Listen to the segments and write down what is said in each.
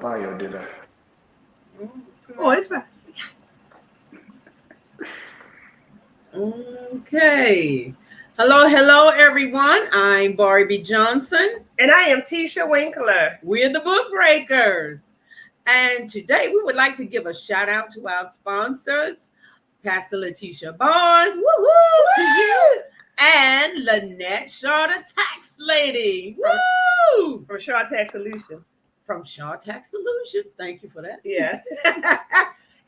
bio, did I? Oh, it's fine. Okay. Hello, everyone. I'm Barbie Johnson. And I am Tisha Winkler. We're the Book Breakers. And today we would like to give a shout out to our sponsors, Pastor Letitia Barnes, woo-hoo, to you, and Lynette Shaw, the tax lady, woo! From Shaw Tax Solutions. From Shaw Tax Solutions. Thank you for that. Yes.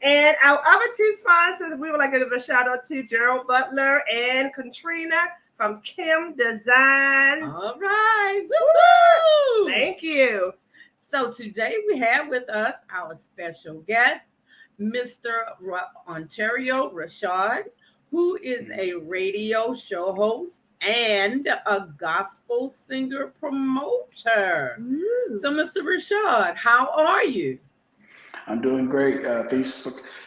And our other two sponsors, we would like to give a shout out to Gerald Butler and Katrina from Kim Designs. All right. Woo-hoo! Thank you. So today we have with us our special guest, Mr. Ontario Rashad, who is a radio show host and a gospel singer promoter. So, Mr. Rashad, how are you? I'm doing great.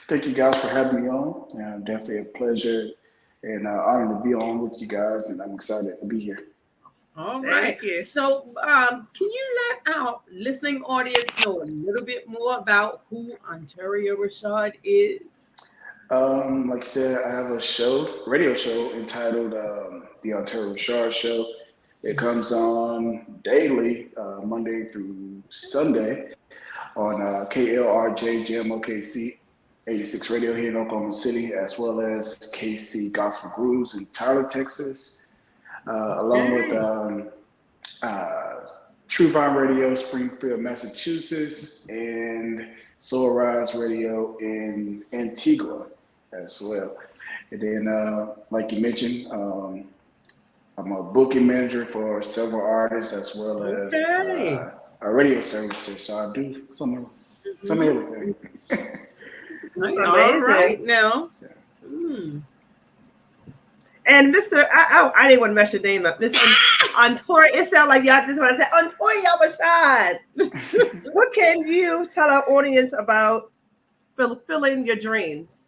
Thank you guys for having me on. Definitely a pleasure and honor to be on with you guys, and I'm excited to be here. All right. Thank you. So, can you let our listening audience know a little bit more about who Ontario Rashad is? Like I said, I have a radio show entitled The Ontario Rashad Show. It comes on daily, Monday through Sunday, on KLRJ JMOKC 86 Radio here in Oklahoma City, as well as KC Gospel Grooves in Tyler, Texas, along with True Vine Radio, Springfield, Massachusetts, and Soul Rise Radio in Antigua as well. And then, like you mentioned, I'm a booking manager for several artists as well as a radio services. So I do some everything. All right now. And Mr. I didn't want to mess your name up. Mr. Ontario, it sounds like y'all just want to say Ontario Rashad. What can you tell our audience about fulfilling your dreams?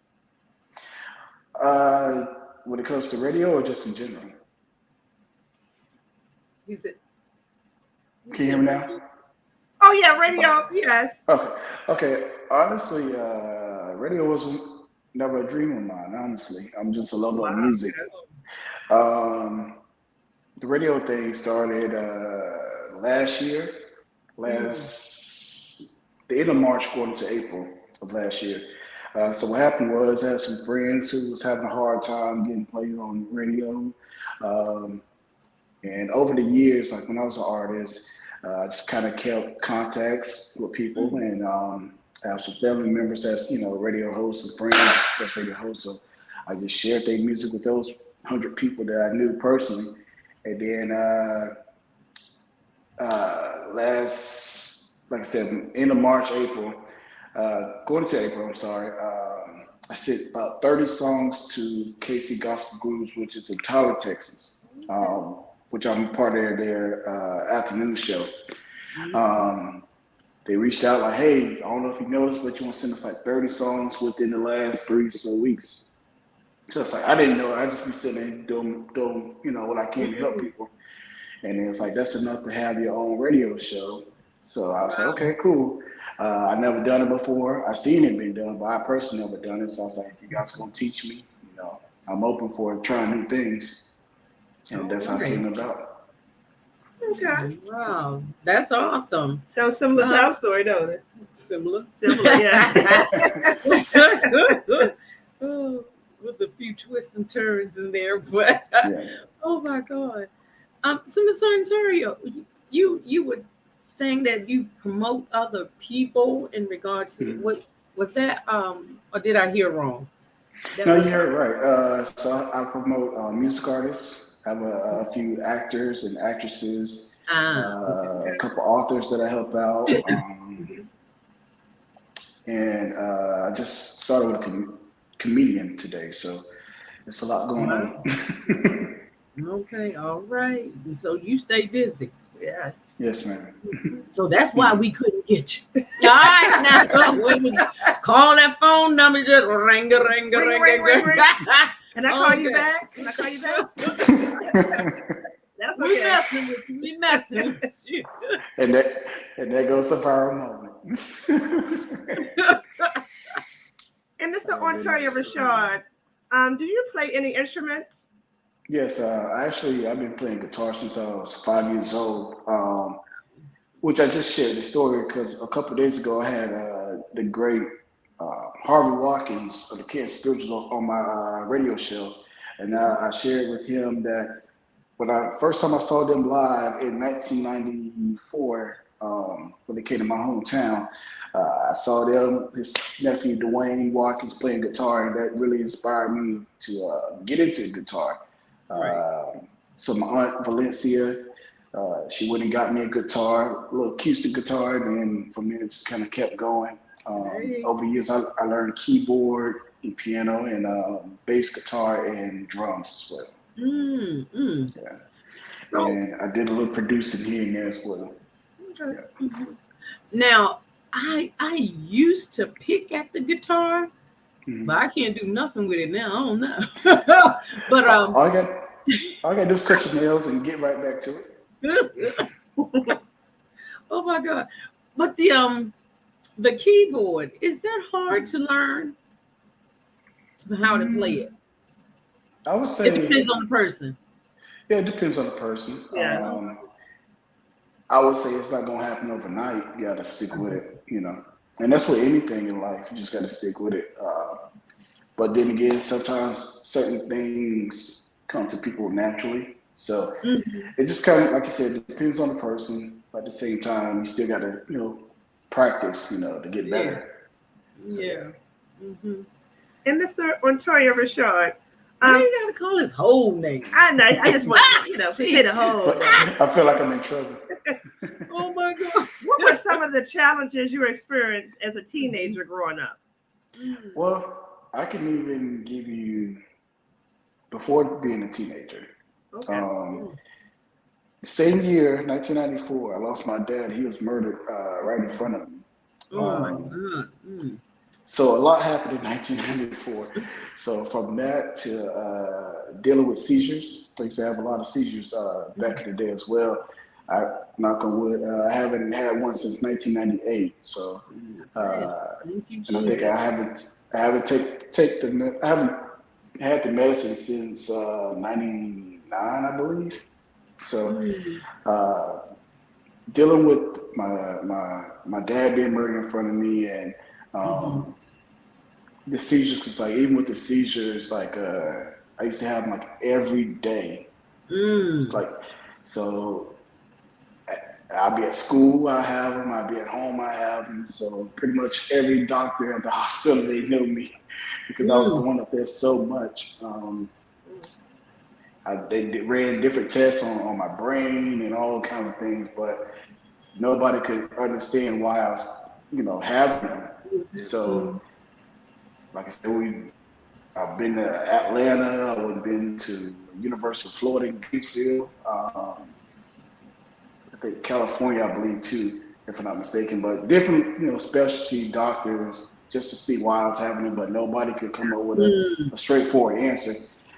When it comes to radio or just in general? Can you hear me now? Oh yeah, radio. Yes. Okay. Honestly, radio wasn't never a dream of mine. Honestly, I'm just a lover of music. The radio thing started last year, the end of March going into April of last year. So what happened was I had some friends who was having a hard time getting played on radio. And over the years, like when I was an artist, I just kind of kept contacts with people, and I have some family members that's, radio hosts and friends that's radio hosts. So I just shared their music with those 100 people that I knew personally. And then like I said, end of March, going to April, I'm sorry, I sent about 30 songs to KC Gospel Grooves, which is in Tyler, Texas, which I'm part of their afternoon show. They reached out like, hey, I don't know if you noticed, but you want to send us like 30 songs within the last 3 or so weeks. So it's like, I didn't know. I just be sitting there doing what I can to help people. And it's like, that's enough to have your own radio show. So I was like, okay, cool. I never done it before. I seen it being done, but I personally never done it. So I was like, if you guys gonna teach me, I'm open for trying new things. And that's how it came about. Okay. Wow, that's awesome. So similar to our story, don't it? Similar, yeah. With a few twists and turns in there, but oh my God. So Ms. Ontario, you were saying that you promote other people in regards to what was that? Or did I hear wrong? No, you heard right. So I promote music artists. I have a few actors and actresses, a couple authors that I help out, and I just started with a comedian today, so it's a lot going on. Okay, all right. So you stay busy. Yes. Yes, ma'am. So that's why we couldn't get you. All right, now call that phone number, just ring. Can I call you back? Can I call you back? That's okay. We messing with you. And that goes a viral moment. And Mr. Oh, Ontario goodness. Rashad, do you play any instruments? Yes, I've been playing guitar since I was 5 years old. Which I just shared the story because a couple of days ago I had the great Harvey Watkins of the Kid Spirituals on my radio show, and I shared with him that when I first time I saw them live in 1994, when they came to my hometown, I saw them, his nephew Dwayne Watkins playing guitar, and that really inspired me to get into guitar. Right. So my aunt Valencia, she went and got me a guitar, a little acoustic guitar, and then from there it just kind of kept going. Hey. Over the years, I learned keyboard and piano and bass guitar and drums as well. Yeah, So, and I did a little producing here and there as well. Okay. now, I used to pick at the guitar, Mhm. but I can't do nothing with it now. I don't know. But All I got to do is cut your nails and get right back to it. oh my God. But the keyboard, is that hard to learn how to play it? I would It say, depends on the person. yeah, it depends on the person. Yeah. I would say it's not gonna happen overnight. You gotta stick with it, and that's with anything in life. You just gotta stick with it. But then again, sometimes certain things come to people naturally. So Mhm. it just kind of, like you said, it depends on the person. But at the same time, you still gotta, practice, to get better. Yeah. Mm-hmm. And Mr. Ontario Rashad, Why you gotta call his whole name? I know, I just want to say the whole thing. I feel like I'm in trouble. Oh my God. What were some of the challenges you experienced as a teenager growing up? Well, I can even give you before being a teenager. Okay. Same year, 1994, I lost my dad. He was murdered right in front of me. Oh my God. Mm. So a lot happened in 1994. So from that to dealing with seizures, I used to have a lot of seizures back in the day as well. Knock on wood, I haven't had one since 1998. So Thank you, and I think I haven't had the medicine since 99, I believe. So dealing with my dad being murdered in front of me and the seizures, because like even with the seizures, like I used to have them like every day. It's like, so I'll be at school, I have them. I'll be at home, I have them. So pretty much every doctor at the hospital, they know me because I was going up there so much. They ran different tests on my brain and all kinds of things, but nobody could understand why I was, having them. So, like I said, I've been to Atlanta. I've been to University of Florida in Gainesville. I think California, I believe too, if I'm not mistaken. But different, specialty doctors just to see why I was having it, but nobody could come up with a straightforward answer.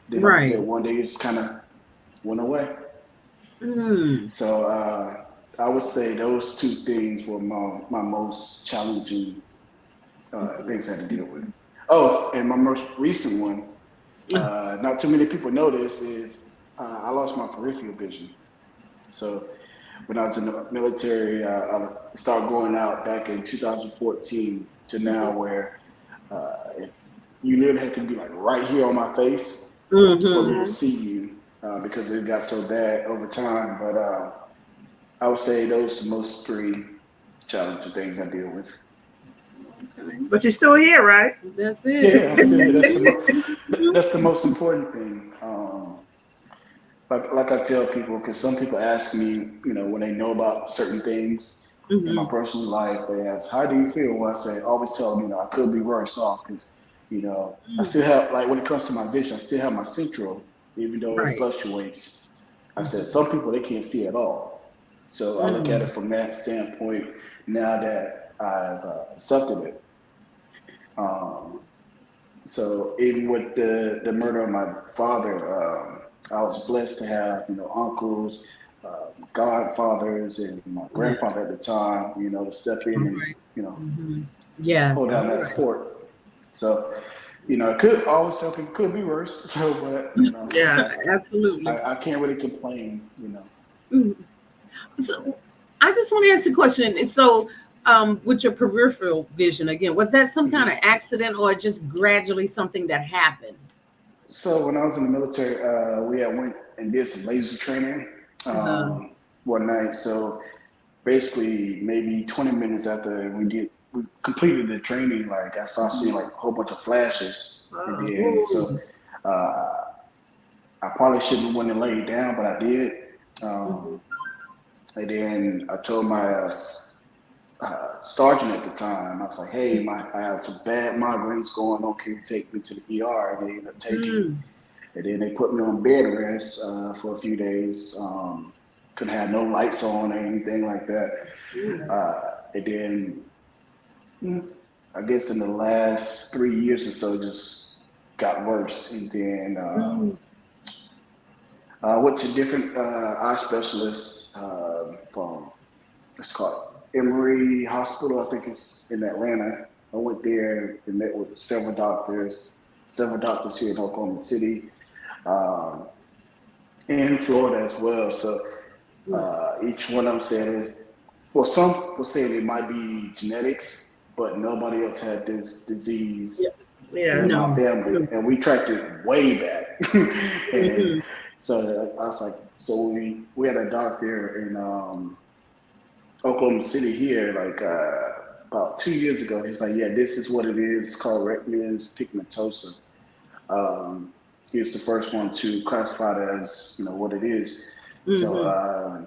Then, like I said, one day it just kind of went away. So I would say those two things were my most challenging things I had to deal with. Oh, and my most recent one, not too many people know this, is I lost my peripheral vision. So when I was in the military, I started going out back in 2014 to now where you literally have to be like right here on my face for me to see you because it got so bad over time. But I would say those are the most three challenging things I deal with. Okay. But you're still here, right? That's it. Yeah, I'm still here. That's the most important thing. Like I tell people, because some people ask me, when they know about certain things in my personal life, they ask, "How do you feel?" Well, I say, always tell them, I could be worse off because, I still have, like when it comes to my vision, I still have my central, even though it fluctuates. I said, some people they can't see at all. So I look at it from that standpoint now that I've accepted it. So even with the murder of my father, I was blessed to have, uncles, godfathers and my grandfather at the time, to step in and, Yeah. hold down that fort. So, it could always something could be worse. So, but Yeah. Absolutely. I can't really complain. Mhm. So I just want to ask a question. So, with your peripheral vision again, was that some kind of accident or just gradually something that happened? So when I was in the military, we had went and did some laser training one night. So basically, maybe 20 minutes after we completed the training, like I started seeing like a whole bunch of flashes. And then, so I probably shouldn't have went and laid down, but I did. And then I told my sergeant at the time, I was like, hey, I have some bad migraines going on. Can you take me to the ER? And they ended up taking me. And then they put me on bed rest for a few days. Couldn't have no lights on or anything like that. And then I guess in the last 3 years or so, just got worse. And then I went to different eye specialists from, it's called Emory Hospital, I think it's in Atlanta. I went there and met with several doctors here in Oklahoma City, and in Florida as well. So each one of them said some were saying it might be genetics, but nobody else had this disease in my family, and we tracked it way back. And so I was like, so we had a doctor in Oklahoma City here, like about 2 years ago. He's like, yeah, this is what it is. It's called retinitis pigmentosa. He's the first one to classify it as, what it is. So,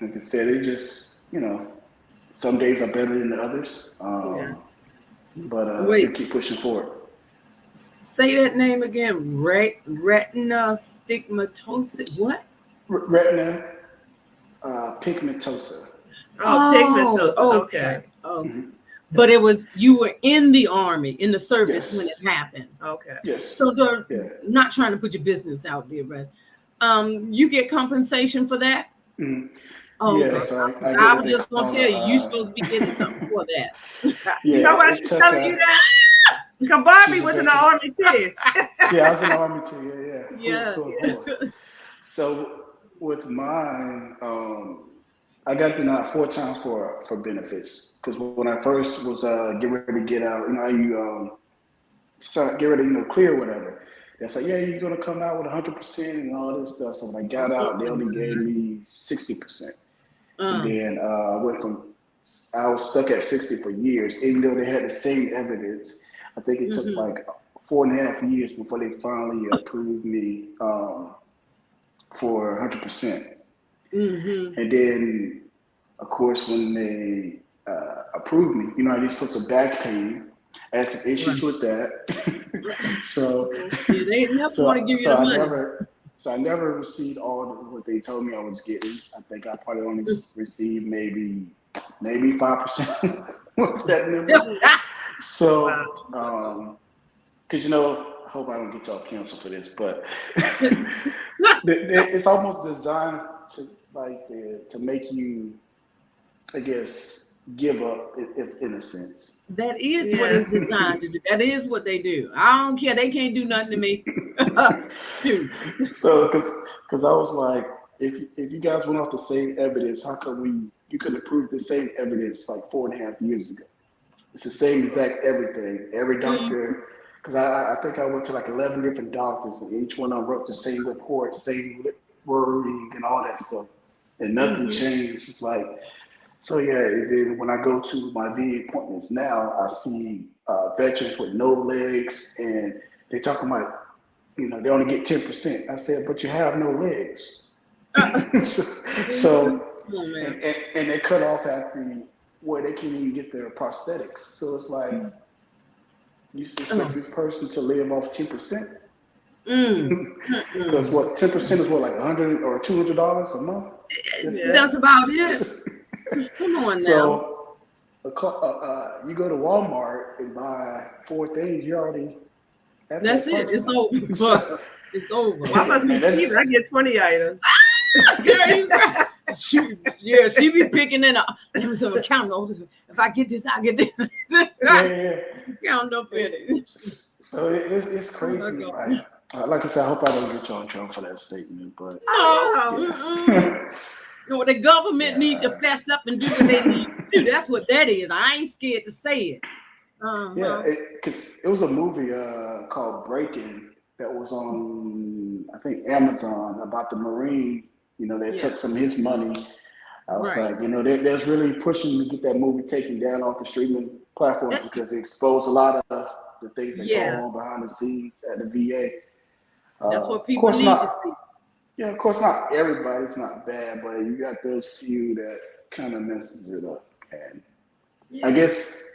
like I said, it just, some days are better than the others. But still keep pushing forward. Say that name again. Retina stigmatosis. What? Retina pigmentosa. Pigmentosa. Okay. But you were in the Army, in the service when it happened. Okay. Yes. So not trying to put your business out there, but you get compensation for that? Yeah, so I was just going to tell you, you're supposed to be getting something for that. You know why she's telling you that? Because Barbie was in the Army too. Yeah, I was in the Army too. Yeah. Cool. So with mine, I got denied 4 times for benefits. Because when I first was getting ready to get out, you get ready to clear whatever. It's like, yeah, you're gonna come out with 100% and all this stuff. So when I got out, they only gave me 60%. And then I was stuck at 60 for years, even though they had the same evidence. I think it took like 4.5 years before they finally approved me for 100%. And then, of course, when they approved me, I just put some back pain. I had some issues with that. So they never want to give you the money. I never received what they told me I was getting. I think I probably only received maybe 5%. What's that number? So, because I hope I don't get y'all canceled for this, but it's almost designed to make you, I guess, give up, if in a sense. That is what it's designed to do. That is what they do. I don't care. They can't do nothing to me. So, because I was like, if you guys went off the same evidence, how come you couldn't prove the same evidence like 4.5 years ago? It's the same exact everything. Every doctor, because I think I went to like 11 different doctors, and each one of them wrote the same report, same wording, and all that stuff, and nothing changed. It's like, so yeah. And then when I go to my VA appointments now, I see veterans with no legs, and they talking about, they only get 10%. I said, but you have no legs. So and they cut off at where they can't even get their prosthetics. So it's like, you expect this person to live off 10%? Because 10% is like $100 or $200 a month? Yeah. That's about it. Come on now. So you go to Walmart and buy 4 things, you already that's it. It's over. It's over. Well, I must be cheap. I get 20 items. Girl, you right. She be picking in. Let me some account. If I get this, I get this. Yeah. Count up in it. So it's Oh my crazy. God. Like I said, I hope I don't get y'all in trouble for that statement, but No. yeah. No, the government need to Yeah. fess up and do what they need to do. That's what that is. I ain't scared to say it. Yeah, Uh-huh. because it was a movie called Breaking that was on, I think, Amazon about the Marine. They Yeah. took some of his money. I was Right. like, there's really pushing to get that movie taken down off the streaming platforms because it exposed a lot of the things that go on Yes. behind the scenes at the VA. That's what Of people course need to not. see. Yeah, of course not. Everybody's not bad, but you got those few that kind of messes it up. And I Yeah. guess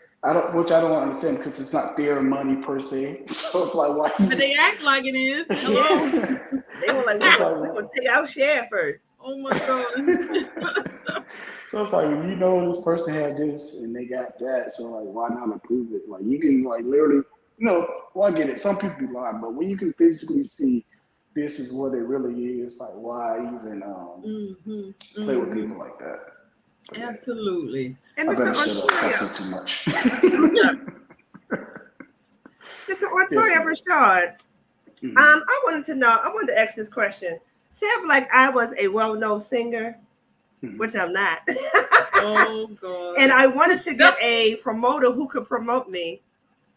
which I don't understand because it's not their money per se. So it's like, why? But they act like it is. Hello. Yeah. They were like, So it's we're gonna take our share first. Oh my God. So it's like this person had this and they got that, so like why not approve it? Like you can like literally, well I get it. Some people be lying, but when you can physically see this is what it really is, like why even play with people like that? But yeah, Absolutely. And I Mr. better shut up. I Ontario, said too much. Mr. Yes, Ontario ma'am. Rashad, Mhm. I wanted to ask this question. Say if like I was a well-known singer, Mhm. which I'm not, Oh God. and I wanted to get a promoter who could promote me.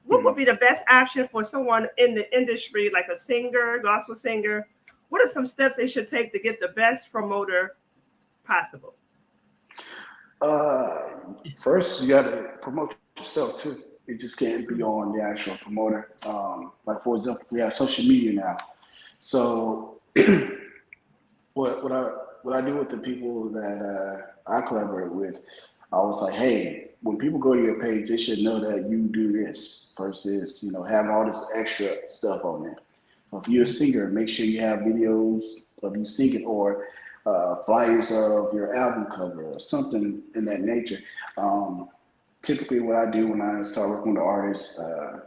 What would be the best option for someone in the industry, like a singer, gospel singer? What are some steps they should take to get the best promoter possible? First, you got to promote yourself too. It just can't be on the actual promoter. Like for example, we have social media now. So what I do with the people that I collaborate with, I was like, hey, when people go to your page, they should know that you do this versus have all this extra stuff on there. So if you're a singer, make sure you have videos of you singing or flyers of your album cover or something in that nature. Typically, what I do when I start working with the artists,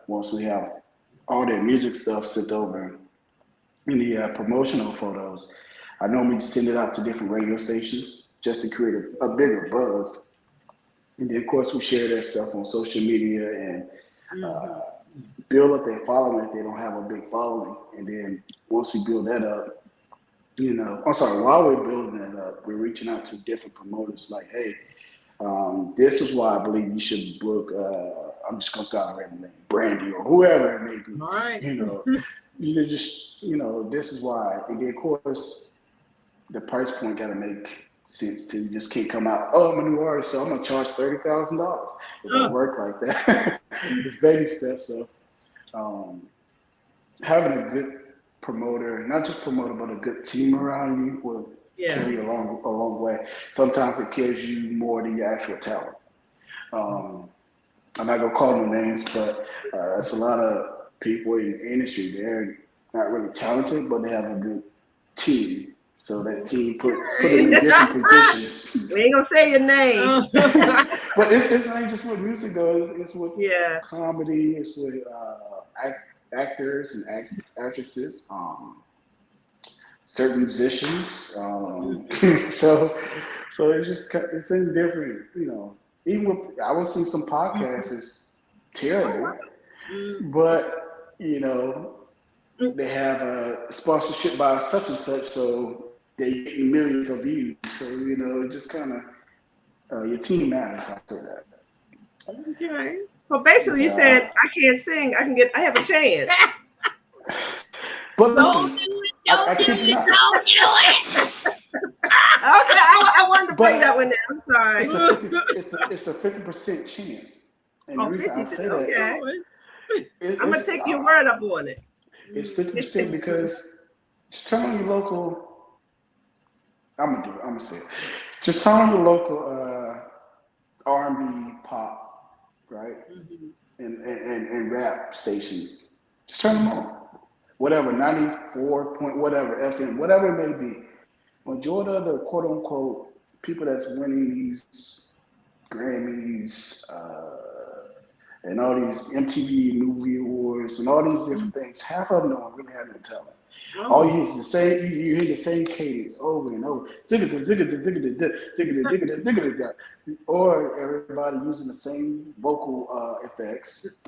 once we have all their music stuff sent over in the promotional photos, I normally send it out to different radio stations just to create a bigger buzz. And then, of course, we share that stuff on social media and Mhm. build up their following if they don't have a big following. And then once we build that up, I'm sorry, while we're building that up, we're reaching out to different promoters like, hey, this is why I believe you should book, I'm just going to throw out a random name, Brandy or whoever it may be. All right. This is why. And then, of course, the price point got to make sense too. You just can't come out, oh, I'm a new artist, so I'm going to charge $30,000. It don't work like that. It's baby steps. So having a good promoter, not just promoter, but a good team around you will carry a long way. Sometimes it carries you more than your actual talent. I'm not gonna call them names, but it's a lot of people in the industry. They're not really talented, but they have a good team. So that team put them in different positions. We ain't gonna say your name. But it's not just with music though. It's with Yeah. comedy. It's with actors and actresses. Certain musicians. So it's in different. Even with I would see some podcasts is terrible, but they have a sponsorship by such and such, so they get millions of views. So it just kind of your team matters. I say that. Okay. So basically, you said I can't sing. I have a chance. But listen, Don't do it. I Don't do kid you it. not. Don't do it. Okay, I wanted to bring But that one down. I'm sorry. It's a 50% chance, and the Oh, reason I 50. say that Okay. I'm gonna it's take your word up on it. it's 50% because just turn on your local. I'm gonna say it. Just turn on your local R&B, pop, right, and rap stations. Just turn them on. Whatever, 94 point, whatever, FM, whatever it may be. Majority of the quote unquote people that's winning these Grammys, and all these MTV Movie Awards and all these different things. Half of them don't really have no talent. All you hear is the same. You hear the same cadence over and over. Or everybody using the same vocal effects.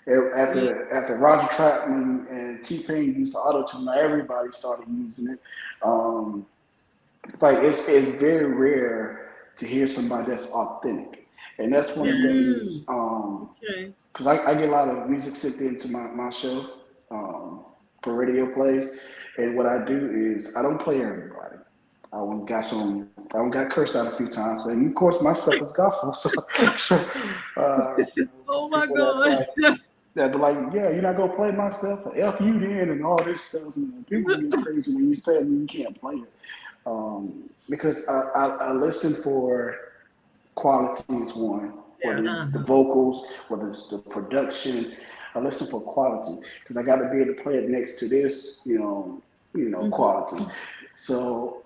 After Roger Troutman and T-Pain used the auto-tune, now everybody started using it. It's like it's very rare to hear somebody that's authentic, and that's one of the things. Because I get a lot of music sent into my show for radio plays, and what I do is I don't play everybody. I got cursed out a few times, and of course my stuff is gospel. So oh my God. That be like, yeah, you're not gonna play my stuff, F you then, and all this stuff. And people get crazy when you say you can't play it, because I listen for quality is one, whether the vocals, whether it's the production. I listen for quality because I got to be able to play it next to this, quality. So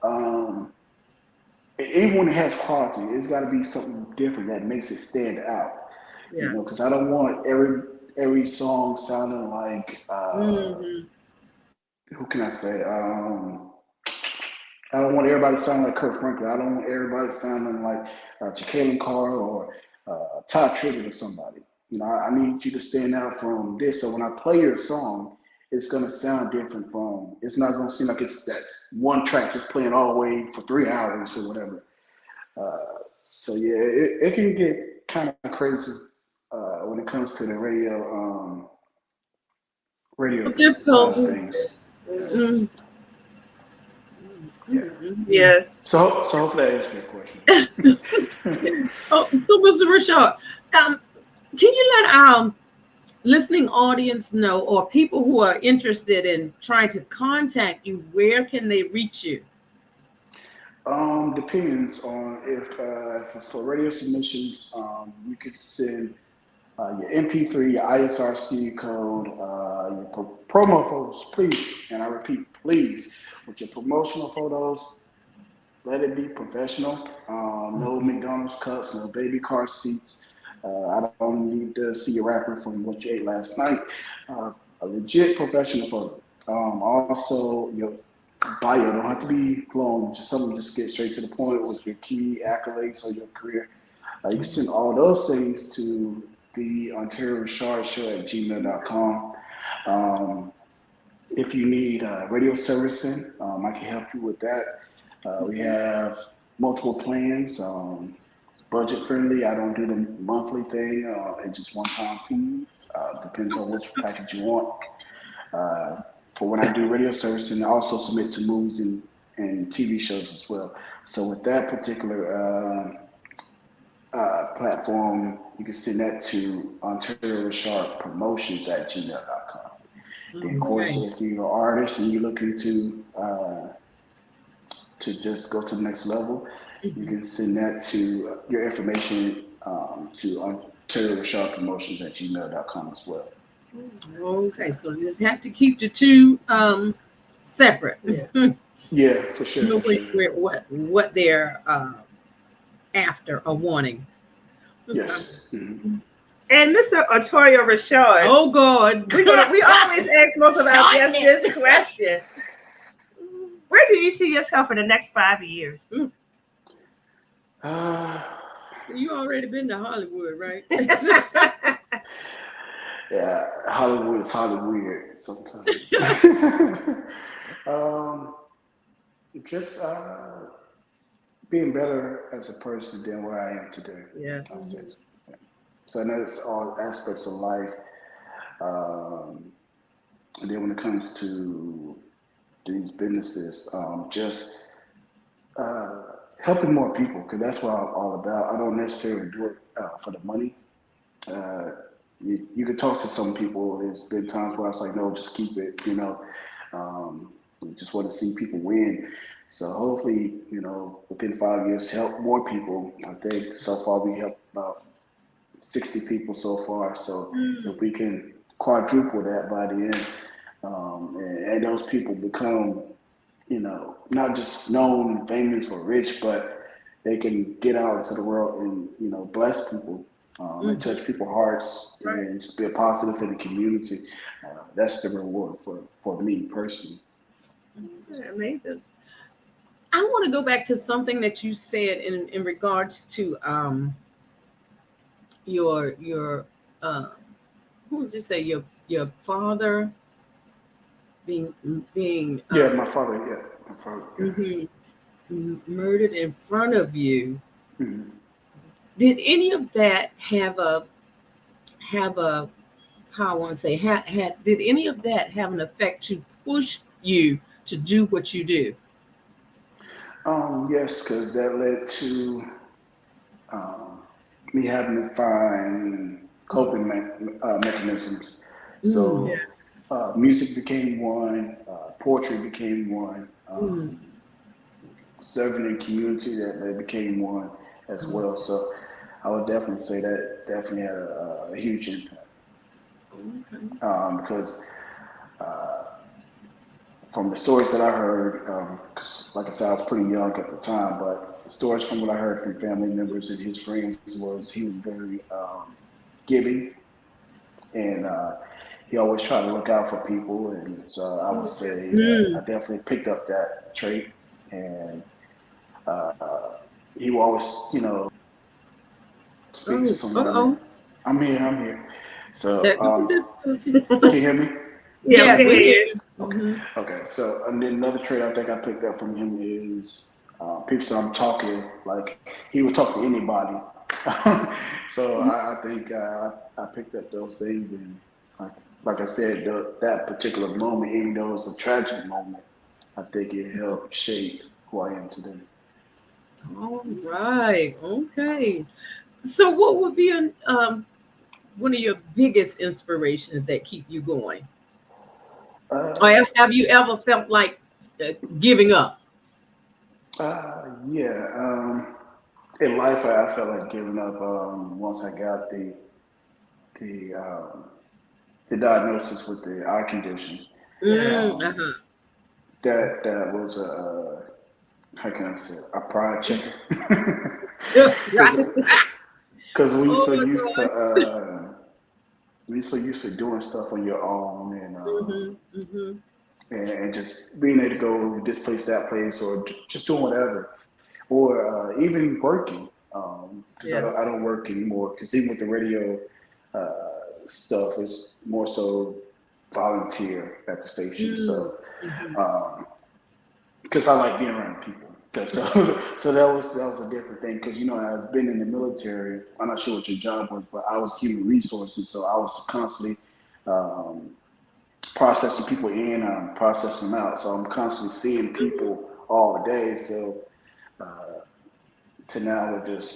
even when it has quality, it's got to be something different that makes it stand out. Because I don't want every song sounding like who can I say? I don't want everybody sounding like Kurt Franklin. I don't want everybody sounding like Jacqueline Carr or Todd Tribbett or somebody. I need you to stand out from this. So when I play your song, it's gonna sound different from. It's not gonna seem like it's that one track just playing all the way for 3 hours or whatever. So yeah, it can get kind of crazy when it comes to the radio difficulties. Yes. So hopefully that answers your question. So Mr. Rashad, can you let our listening audience know, or people who are interested in trying to contact you, where can they reach you? Depends on if it's for radio submissions. You could send your MP3, your ISRC code, your promo photos, please. And I repeat, please, with your promotional photos, let it be professional. No McDonald's cups, no baby car seats. I don't need to see a rapper from what you ate last night. A legit professional photo. Also, your bio don't have to be long. Just something just get straight to the point with your key accolades of your career. You can send all those things to the Ontario Rashad Show at gmail.com. If you need radio servicing, I can help you with that. We have multiple plans. Budget friendly. I don't do the monthly thing. It's just one-time fee. Depends on which package you want. For when I do radio servicing, I also submit to movies and TV shows as well. So with that particular platform, you can send that to Ontario Rashad Promotions at gmail.com. And of course, if you're an artist and you're looking to just go to the next level, you can send that to your information to Ontario Rashad Promotions at gmail.com as well. Okay, so you just have to keep the two separate. Yeah, for sure. Know what they're after or wanting. Yes. Mm-hmm. And Mr. Ontario Rashad. Oh God. We always ask most of our guests this question. Where do you see yourself in the next 5 years? You already been to Hollywood, right? Yeah, Hollywood is Hollywood sometimes. Just being better as a person than where I am today. Yeah. So I know it's all aspects of life. And then when it comes to these businesses, just helping more people, because that's what I'm all about. I don't necessarily do it for the money. You could talk to some people. There's been times where I was like, no, just keep it, we just want to see people win. So hopefully, within 5 years, help more people. I think so far we helped about 60 people so far. So if we can quadruple that by the end, and those people become, not just known and famous or rich, but they can get out into the world and, bless people. and touch people's hearts and just be a positive in the community. That's the reward for me personally. Amazing. I want to go back to something that you said in regards to your who would you say your father being Yeah, my father. Yeah, my father. murdered in front of you. Mhm. Did any of that have a how I want to say had did any of that have an effect to push you to do what you do? Yes, because that led to um, me having to find coping mechanisms. Mm, So music became one, poetry became one, mm, serving in community that became one as well. So I would definitely say that definitely had a huge impact okay. because from the stories that I heard, because like I said, I was pretty young at the time, but the stories from what I heard from family members and his friends was he was very giving, and he always tried to look out for people. And so I would say that I Mm. definitely picked up that trait, and uh, he will always, speak to Oh, someone. uh-oh. I'm here, I'm here. So Technical difficulties. can you hear me? Yeah, we Yes, can we hear hear you. you. Okay. Mhm. Okay. So, and then another trait I think I picked up from him is people say I'm talkative. Like he would talk to anybody. So I think I picked up those things, and like I said, that particular moment, even though it was a tragic moment, I think it helped shape who I am today. All right. Okay. So, what would be one of your biggest inspirations that keep you going? Or Uh, have you ever felt like giving up? yeah. In life, I felt like giving up once I got the um, the diagnosis with the eye condition. Yes. Um, Uh-huh. that was a how can I say it? A pride checker Right. because Oh my God. when you're so used to doing stuff on your own Mm-hmm. Mm-hmm. and just being able to go this place that place or just doing whatever or even working because Yeah. I don't work anymore because even with the radio uh, stuff it's more so volunteer at the station so Mm-hmm. um, because I like being around people. 'Cause so that was a different thing because I've been in the military. I'm not sure what your job was, but I was human resources, so I was constantly um, processing people in, processing them out. So I'm constantly seeing people all day. So to now with just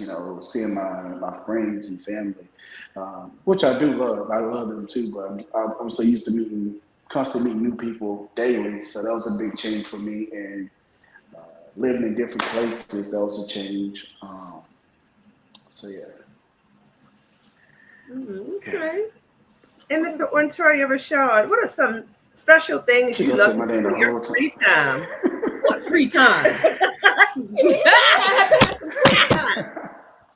seeing my friends and family, which I do love. I love them too, but I'm so used to constantly meeting new people daily. So that was a big change for me and living in different places, that was a change. So yeah, yes. Okay. And Mr. Ontario Rashad, what are some special things She you gonna love say to my do name the in your whole time. free time? What free time? You have to have some free time.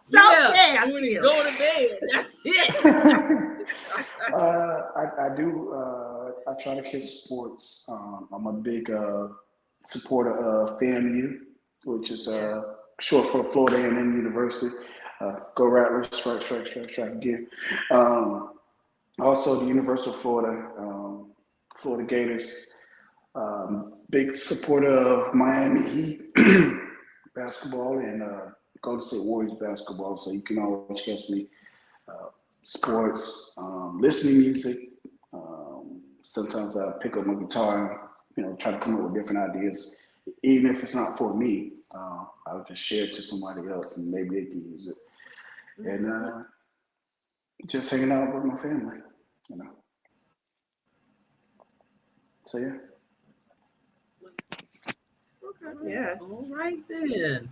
Self-care, Yeah, I when you feel. go to bed, that's it. I do. I try to catch sports. I'm a big supporter of FAMU, which is Yeah. short for Florida A&M University. Go Rattlers! Strike, strike, strike, strike again. Um, Also, the University of Florida, Florida Gators. Big supporter of Miami Heat basketball and Golden State Warriors basketball. So you can always catch me sports, listening music. Sometimes I pick up my guitar, try to come up with different ideas. Even if it's not for me, I'll just share it to somebody else and maybe they can use it. And just hanging out with my family, you know. So yeah. Okay. Yes. All right then.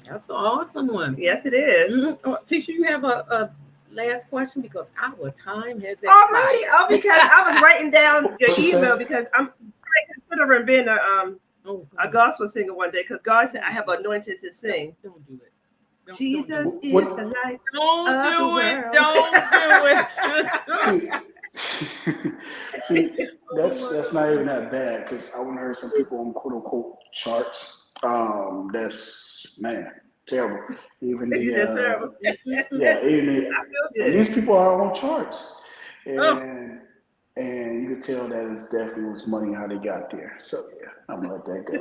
That's an awesome one. Yes, it is. Oh, teacher, you have a last question because our time has All right. expired. Oh, because I was writing down your What she email said? because I'm considering being Oh, a gospel singer one day because God said I have anointed to sing. don't do it. Jesus do is the light. Don't of the do it. world. Don't do it. See, that's not even that bad because I want to hear some people on quote unquote charts. That's man terrible. Even You said terrible. yeah, even the, I feel and good. these people are on charts, Oh. and you can tell that it's definitely was money how they got there. So yeah, I'm gonna let that go.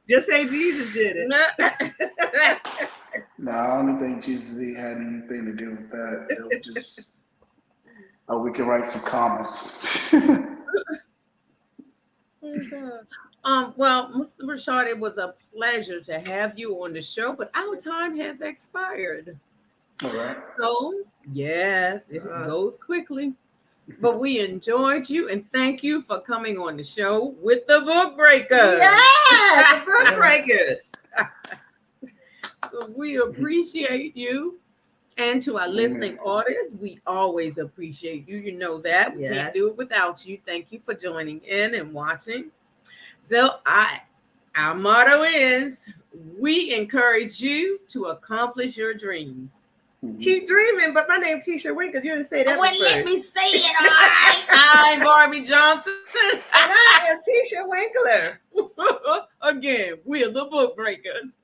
Just say Jesus did it. No, I don't think Jesus had anything to do with that. It was just we can write some comments. Well, Mr. Rashad, it was a pleasure to have you on the show, but our time has expired. All right. So, yes, it goes quickly. But we enjoyed you and thank you for coming on the show with the Book Breakers. Yeah, the Book Breakers. So we appreciate you. And to our listening audience, we always appreciate you. You know that. We can't do it without you. Thank you for joining in and watching. So our motto is, we encourage you to accomplish your dreams. Keep dreaming, but my name's Tisha Winkle. You didn't say that. Well, let me say it, all right. I'm Barbie Johnson. And I am Tisha Winkler. Again, we're the Book Breakers.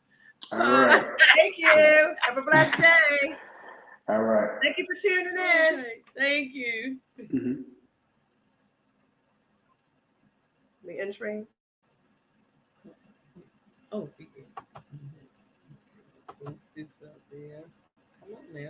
All right. Thank you. Have a blessed day. All right. Thank you for tuning in. Okay, thank you. Mm-hmm. The entry. Oh, let's do something. Come on now.